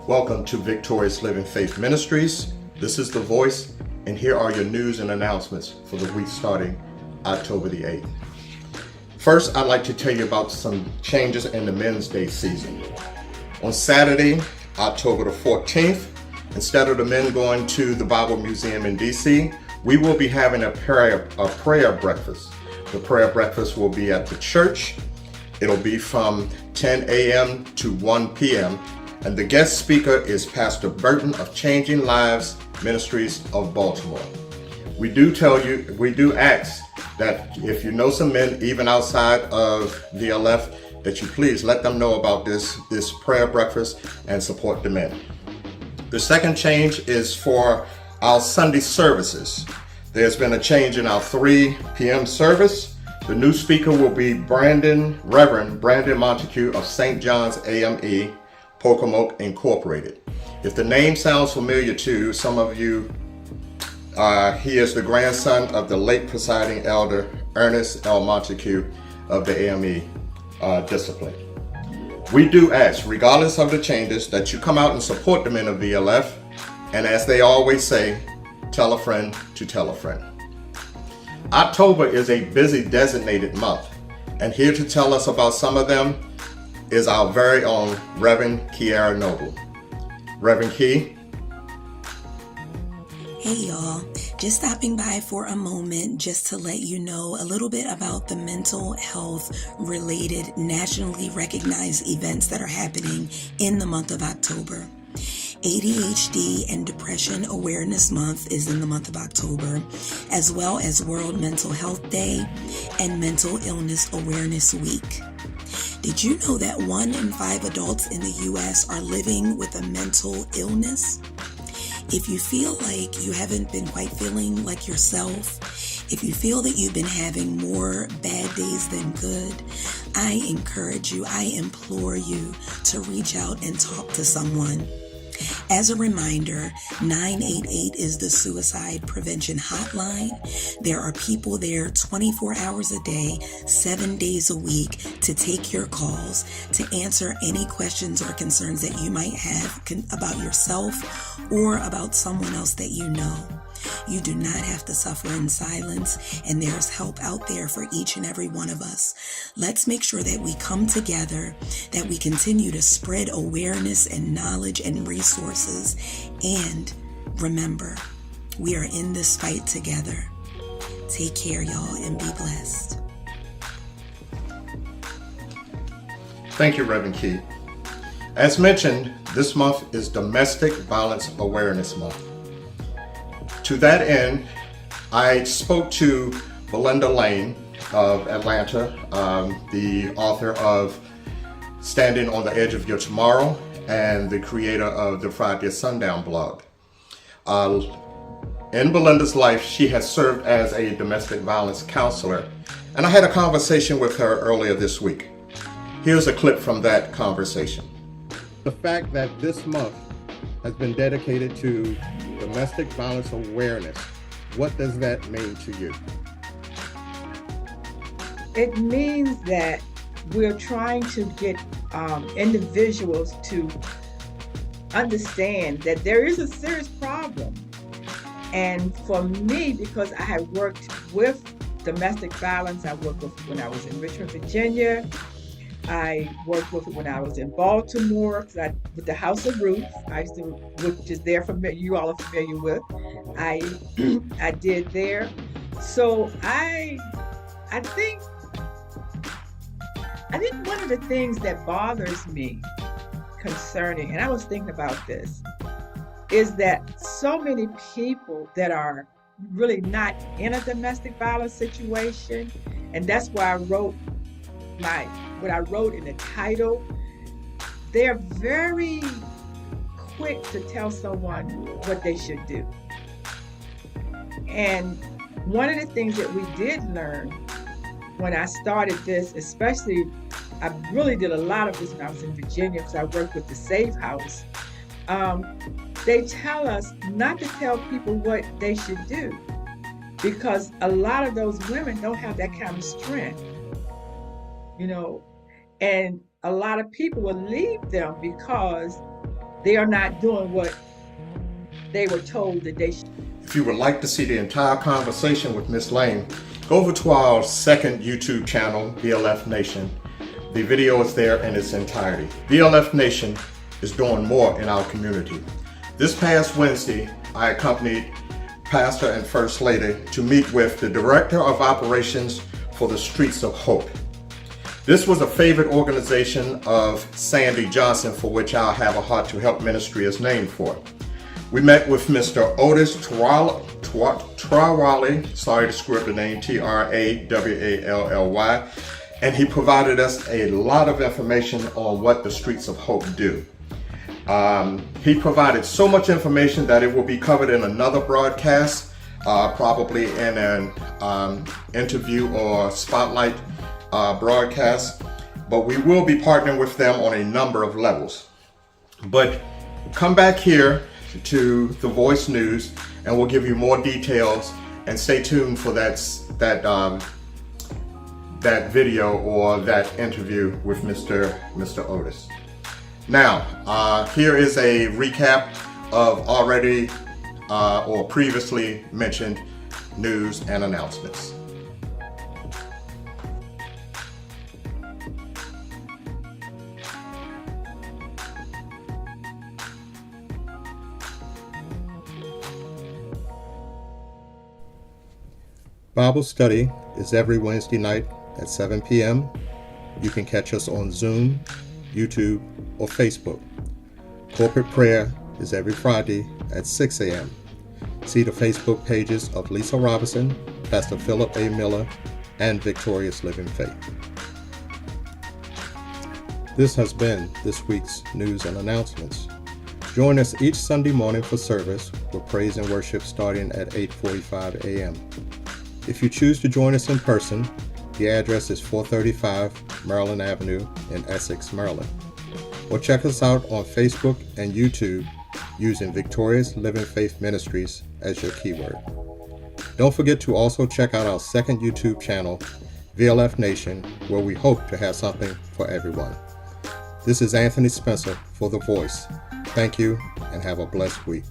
Welcome to Victorious Living Faith Ministries. This is The Voice, and here are your news and announcements for the week starting October the 8th. First, I'd like to tell you about some changes in the Men's Day season. On Saturday, October the 14th, instead of the men going to the Bible Museum in DC, we will be having a prayer breakfast. The prayer breakfast will be at the church. It'll be from 10 a.m. to 1 p.m. And the guest speaker is Pastor Burton of Changing Lives Ministries of Baltimore. We do ask that if you know some men, even outside of VLF, that you please let them know about this prayer breakfast and support the men. The second change is for our Sunday services. There's been a change in our 3 p.m. service. The new speaker will be Reverend Brandon Montague of St. John's AME, Pocomoke Incorporated. If the name sounds familiar to some of you, he is the grandson of the late presiding elder Ernest L. Montague of the AME discipline. We do ask, regardless of the changes, that you come out and support the men of VLF, and as they always say, tell a friend to tell a friend. October is a busy designated month, and here to tell us about some of them is our very own Reverend Kiara Noble. Reverend Key. Hey y'all, just stopping by for a moment just to let you know a little bit about the mental health related nationally recognized events that are happening in the month of October. ADHD and Depression Awareness Month is in the month of October, as well as World Mental Health Day and Mental Illness Awareness Week. Did you know that 1 in 5 adults in the U.S. are living with a mental illness? If you feel like you haven't been quite feeling like yourself, if you feel that you've been having more bad days than good, I encourage you, I implore you to reach out and talk to someone. As a reminder, 988 is the suicide prevention hotline. There are people there 24 hours a day, 7 days a week to take your calls, to answer any questions or concerns that you might have about yourself or about someone else that you know. You do not have to suffer in silence, and there's help out there for each and every one of us. Let's make sure that we come together, that we continue to spread awareness and knowledge and resources. And remember, we are in this fight together. Take care, y'all, and be blessed. Thank you, Reverend Key. As mentioned, this month is Domestic Violence Awareness Month. To that end, I spoke to Belinda Lane of Atlanta, the author of Standing on the Edge of Your Tomorrow and the creator of the Friday at Sundown blog. In Belinda's life, she has served as a domestic violence counselor, and I had a conversation with her earlier this week. Here's a clip from that conversation. The fact that this month has been dedicated to domestic violence awareness, what does that mean to you? It means that we're trying to get individuals to understand that there is a serious problem. And for me, because I have worked with domestic violence, I worked with it when I was in Richmond, Virginia. I worked with it when I was in Baltimore with the House of Ruth, which is there you all are familiar with. I did there. So I think one of the things that bothers me concerning, and I was thinking about this, is that so many people that are really not in a domestic violence situation, and that's why I wrote what I wrote in the title, they're very quick to tell someone what they should do. And one of the things that we did learn when I started this, especially, I really did a lot of this when I was in Virginia because I worked with the Safe House. They tell us not to tell people what they should do because a lot of those women don't have that kind of strength. And a lot of people will leave them because they are not doing what they were told that they should. If you would like to see the entire conversation with Ms. Lane, go over to our second YouTube channel, VLF Nation. The video is there in its entirety. VLF Nation is doing more in our community. This past Wednesday, I accompanied Pastor and First Lady to meet with the Director of Operations for the Streets of Hope. This was a favorite organization of Sandy Johnson, for which our Have a Heart to Help ministry is named for. We met with Mr. Otis Trawally, sorry to screw up the name, Trawally, and he provided us a lot of information on what the Streets of Hope do. He provided so much information that it will be covered in another broadcast, probably in an interview or spotlight broadcast, but we will be partnering with them on a number of levels. But come back here to The Voice News and we'll give you more details, and stay tuned for that video or that interview with Mr. Otis. Now, here is a recap of already or previously mentioned news and announcements. Bible study is every Wednesday night at 7 p.m. You can catch us on Zoom, YouTube, or Facebook. Corporate prayer is every Friday at 6 a.m. See the Facebook pages of Lisa Robinson, Pastor Philip A. Miller, and Victorious Living Faith. This has been this week's news and announcements. Join us each Sunday morning for service with praise and worship starting at 8:45 a.m. If you choose to join us in person, the address is 435 Maryland Avenue in Essex, Maryland. Or check us out on Facebook and YouTube using Victorious Living Faith Ministries as your keyword. Don't forget to also check out our second YouTube channel, VLF Nation, where we hope to have something for everyone. This is Anthony Spencer for The Voice. Thank you and have a blessed week.